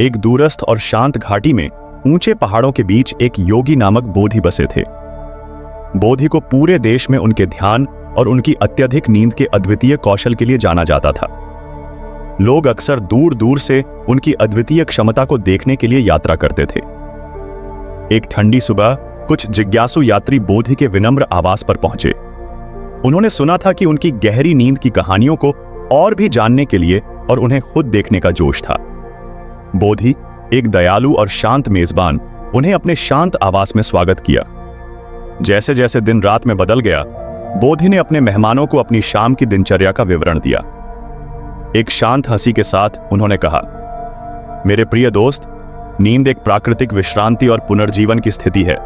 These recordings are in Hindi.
एक दूरस्थ और शांत घाटी में ऊंचे पहाड़ों के बीच एक योगी नामक बोधि बसे थे। बोधि को पूरे देश में उनके ध्यान और उनकी अत्यधिक नींद के अद्वितीय कौशल के लिए जाना जाता था। लोग अक्सर दूर दूर से उनकी अद्वितीय क्षमता को देखने के लिए यात्रा करते थे। एक ठंडी सुबह कुछ जिज्ञासु यात्री बोधि के विनम्र आवास पर पहुंचे। उन्होंने सुना था कि उनकी गहरी नींद की कहानियों को और भी जानने के लिए और उन्हें खुद देखने का जोश था। बोधि, एक दयालु और शांत मेजबान, उन्हें अपने शांत आवास में स्वागत किया। जैसे जैसे दिन रात में बदल गया, बोधि ने अपने मेहमानों को अपनी शाम की दिनचर्या का विवरण दिया। एक शांत हंसी के साथ उन्होंने कहा, मेरे प्रिय दोस्त, नींद एक प्राकृतिक विश्रांति और पुनर्जीवन की स्थिति है।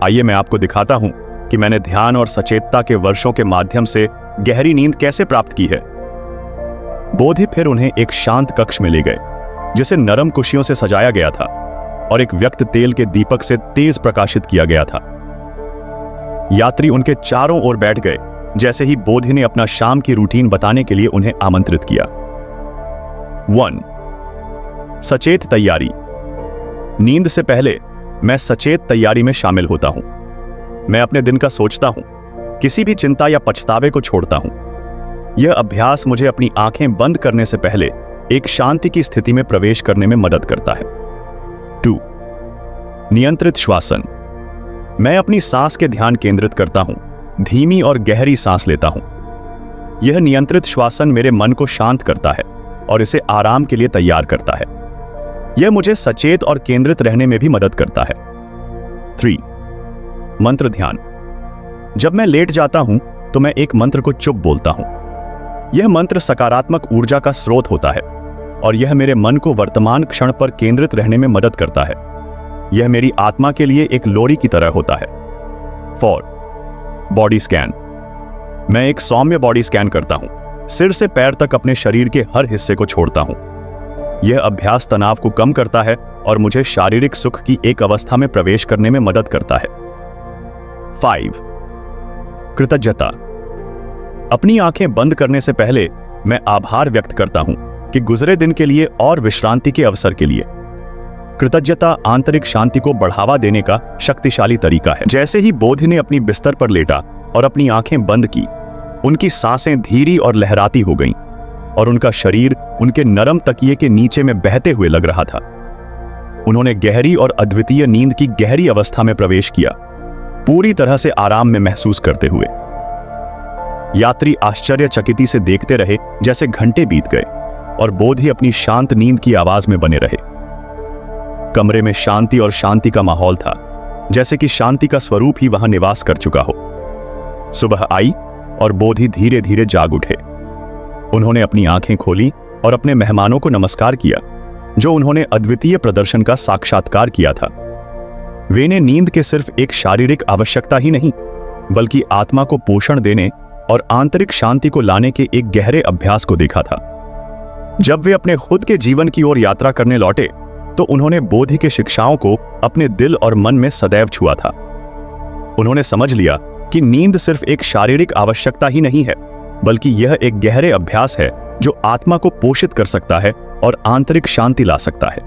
आइए मैं आपको दिखाता हूं कि मैंने ध्यान और सचेतता के वर्षों के माध्यम से गहरी नींद कैसे प्राप्त की है। बोधि फिर उन्हें एक शांत कक्ष में ले गए, जिसे नरम कुशियों से सजाया गया था और एक व्यक्त तेल के दीपक से तेज प्रकाशित किया गया था। यात्री उनके चारों ओर बैठ गए जैसे ही बोधि ने अपना शाम की रूटीन बताने के लिए उन्हें आमंत्रित किया। 1. सचेत तैयारी। नींद से पहले मैं सचेत तैयारी में शामिल होता हूं। मैं अपने दिन का सोचता हूं, किसी भी चिंता या पछतावे को छोड़ता हूं। यह अभ्यास मुझे अपनी आंखें बंद करने से पहले एक शांति की स्थिति में प्रवेश करने में मदद करता है। 2. नियंत्रित श्वासन। मैं अपनी सांस के ध्यान केंद्रित करता हूं, धीमी और गहरी सांस लेता हूं। यह नियंत्रित श्वासन मेरे मन को शांत करता है और इसे आराम के लिए तैयार करता है। यह मुझे सचेत और केंद्रित रहने में भी मदद करता है। 3. मंत्र ध्यान। जब मैं लेट जाता हूं तो मैं एक मंत्र को चुप बोलता हूं। यह मंत्र सकारात्मक ऊर्जा का स्रोत होता है और यह मेरे मन को वर्तमान क्षण पर केंद्रित रहने में मदद करता है। यह मेरी आत्मा के लिए एक लोरी की तरह होता है। 4. Body scan. मैं एक सौम्य बॉडी स्कैन करता हूं, सिर से पैर तक अपने शरीर के हर हिस्से को छोड़ता हूं। यह अभ्यास तनाव को कम करता है और मुझे शारीरिक सुख की एक अवस्था में प्रवेश करने में मदद करता है। 5. कृतज्ञता। अपनी आंखें बंद करने से पहले मैं आभार व्यक्त करता हूं कि गुजरे दिन के लिए और विश्रांति के अवसर के लिए। कृतज्ञता आंतरिक शांति को बढ़ावा देने का शक्तिशाली तरीका है। जैसे ही बोधि ने अपनी बिस्तर पर लेटा और अपनी आंखें बंद की, उनकी सांसें धीरी और लहराती हो गईं और उनका शरीर उनके नरम तकिए के नीचे में बहते हुए लग रहा था। उन्होंने गहरी और अद्वितीय नींद की गहरी अवस्था में प्रवेश किया, पूरी तरह से आराम में महसूस करते हुए। यात्री आश्चर्यचकित से देखते रहे जैसे घंटे बीत गए और बोधि अपनी शांत नींद की आवाज में बने रहे। कमरे में शांति और शांति का माहौल था, जैसे कि शांति का स्वरूप ही वहां निवास कर चुका हो। सुबह आई और बोधि धीरे धीरे जाग उठे। उन्होंने अपनी आंखें खोली और अपने मेहमानों को नमस्कार किया, जो उन्होंने अद्वितीय प्रदर्शन का साक्षात्कार किया था। वे ने नींद के सिर्फ एक शारीरिक आवश्यकता ही नहीं, बल्कि आत्मा को पोषण देने और आंतरिक शांति को लाने के एक गहरे अभ्यास को देखा था। जब वे अपने खुद के जीवन की ओर यात्रा करने लौटे तो उन्होंने बोधि के शिक्षाओं को अपने दिल और मन में सदैव छुआ था। उन्होंने समझ लिया कि नींद सिर्फ एक शारीरिक आवश्यकता ही नहीं है, बल्कि यह एक गहरे अभ्यास है जो आत्मा को पोषित कर सकता है और आंतरिक शांति ला सकता है।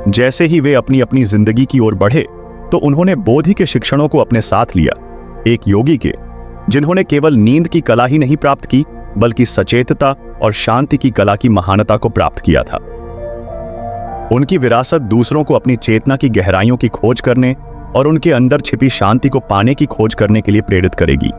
जैसे ही वे अपनी अपनी जिंदगी की ओर बढ़े तो उन्होंने बोधि के शिक्षणों को अपने साथ लिया, एक योगी के, जिन्होंने केवल नींद की कला ही नहीं प्राप्त की, बल्कि सचेतता और शांति की कला की महानता को प्राप्त किया था। उनकी विरासत दूसरों को अपनी चेतना की गहराइयों की खोज करने और उनके अंदर छिपी शांति को पाने की खोज करने के लिए प्रेरित करेगी।